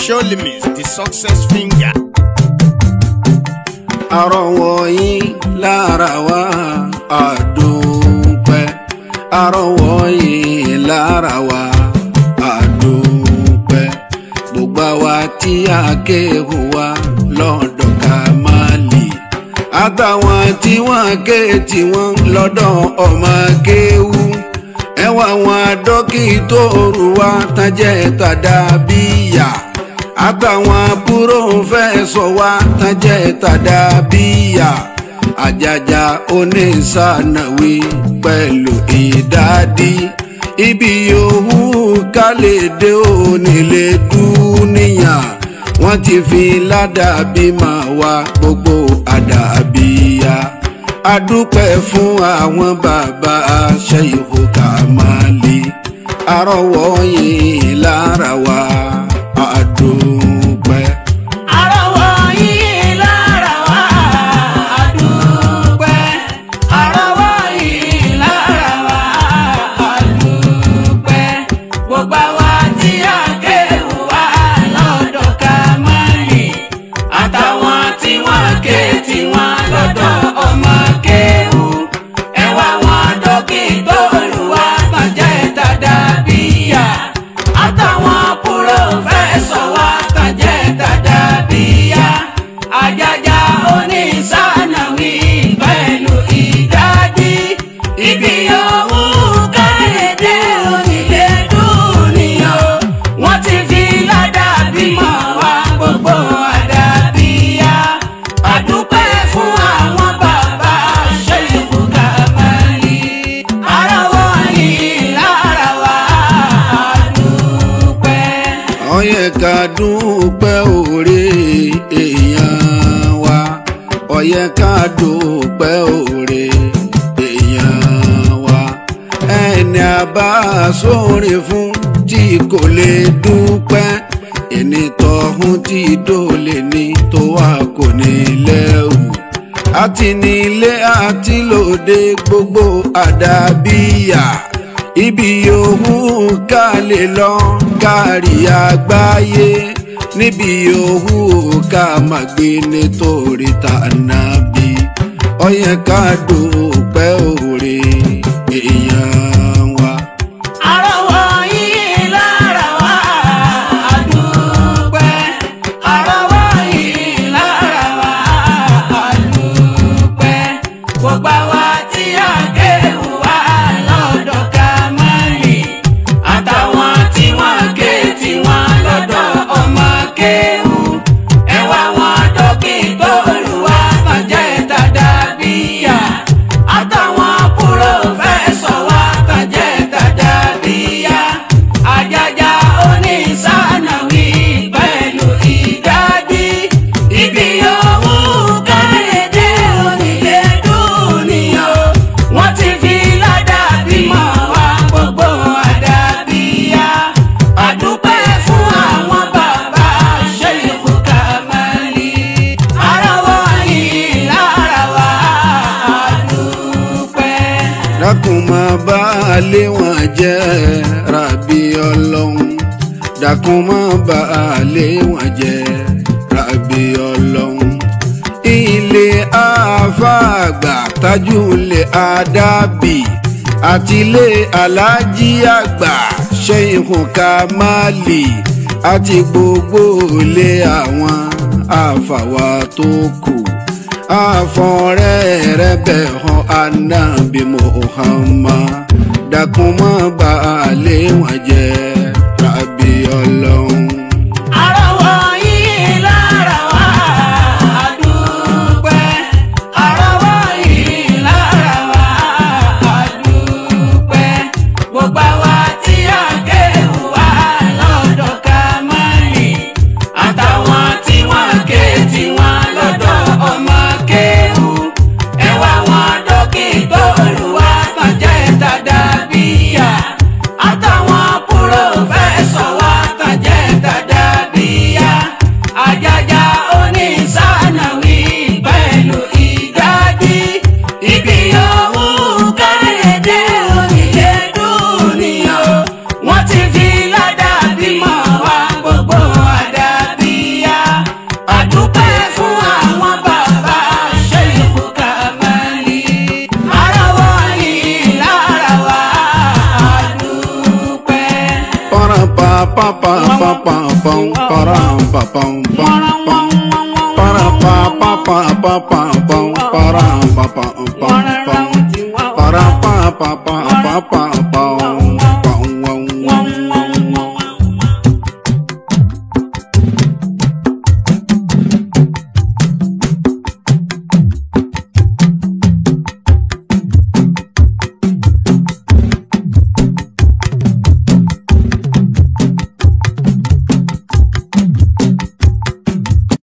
Showlimits, the success finger. Àrọ̀wọ̀ yín lára wa àdúpẹ́. Àrọ̀wọ̀ yín lára wa àdúpẹ́. Gbogbo àwa tí a kéwù wa lọ́dọ̀ Kàmálì. Àtàwọn tí wọ́n ké tí wọ́n lọ́dọ̀ ọmọ kéwù. Ẹwà wọn dókítọ̀rù wa tán jẹ́ tàdàbíyà. Àtàwọn púrófẹ́sọ̀ wa tán jẹ́ tàdàbíyà. Àjàjà onísànàwí pẹ̀lú ìdádí. Ibi yòówù ká lè dé onílé dúníyàn. Wọ́n ti fi ládàbí máa wá gbogbo àdàbíyà. Adúpẹ́ fún àwọn bàbá Ṣẹ́yìkù Kàmálì. Àrọ̀wọ̀ yín lára wa àdúpẹ́. Àrọ̀wọ̀ yín lára wa àdúpẹ́. Àrọ̀wọ̀ yín lára wa àdúpẹ́. Gbogbo àwa tí a kéwù wá lọ́dọ̀ Kàmálì. Àtàwọn tí wọ́n ké tí wọ́n lọ́dọ̀ ọmọ kéwù. Ẹwà wọn dókítọ̀rù wa tán jẹ́ tàdàbíyà. Àtàwọn púrófẹ́sọ̀ wa tán jẹ́ tàdàbíyà. Àjàjà onísànàwí pẹ̀lú ìdádí. Ibi yòówù ká lè dé onílé dúníyàn. Wọ́n ti fi ládàbí mọ̀ wá gbogbo àdàbíyà. Àdúpẹ́ fún àwọn bàbá Ṣẹ́yìkù Kàmálì. Àrọ̀wọ̀ yín lára wa àdúpẹ́. Ó yẹ ká dúpẹ́ oore èèyàn wa. Ó yẹ ká dúpẹ́ oore èèyàn wa. Ẹni a bá sóore fún tí kò lè dúpẹ́. Ẹni tọ̀hún tí dólè ní tó wà kò ní lẹ́rù. Àti nílé àti lóde gbogbo àdàbíyà. Ibi yòówù ká lè lọ kárí àgbáyé. Níbi yòówù ká máa gbé nítorí tànàbí. Ó yẹ ká dúpẹ́ oore èèyàn wa. Àrọ̀wọ̀ yín lára wa àdúpẹ́. Àrọ̀wọ̀ yín lára wa àdúpẹ́. Gbogbo àwa tí a kéwù wá lọ́dọ̀ Kàmálì. Àtàwọn tí wọ́n ké tí wọ́n lọ́dọ̀ ọmọ kéwù. Ẹwà wọn dókítọ̀rù wa tán jẹ́ tàdàbíyà. Àtàwọn púrófẹ́sọ̀ wa tán jẹ́ tàdàbíyà. Àjàjà onísànàwí pẹ̀lú ìdádí. Ibi yòówù ká lè dé onílé dúníyàn. Wọ́n ti fi ládàbí mọ̀ wá gbogbo àdàbíyà. Àdúpẹ́ fún àwọn bàbá Ṣẹ́yìkù Kàmálì. Àrọ̀wọ̀ yín lára wa àdúpẹ́. Dákun má bá a lé wọn jẹ́ Rábì Ọlọ́run. Dákun má bá a lé wọn jẹ́ Rábì Ọlọ́run. Ilé àfàgbà Tajulẹ̀ Àdàbí àti ilé Aláàjì àgbà Ṣẹ́yìkù Kàmálì àti gbogbo ilé àwọn àfàwà tó kù. Àfọ̀rẹ́ rẹ̀ bẹ̀ hàn Ànábì Muhammad. Dákun má bá a lé wọn jẹ́ Rábì Ọlọ́run. Àrọ̀wọ̀ yín lára wa àdúpẹ́. Àrọ̀wọ̀ yín lára wa àdúpẹ́. Gbogbo àwa tí a kéwù wá lọ́dọ̀ Kàmálì. Àtàwọn tí wọ́n ké tí wọ́n lọ́dọ̀ ọmọ kéwù. Ẹwà wọn dókítọ̀rù wa tán jẹ́ tàdàbíyà. Àtàwọn púrófẹ́sọ̀ wa tán jẹ́ pam pam pam para pa pa pa pa pa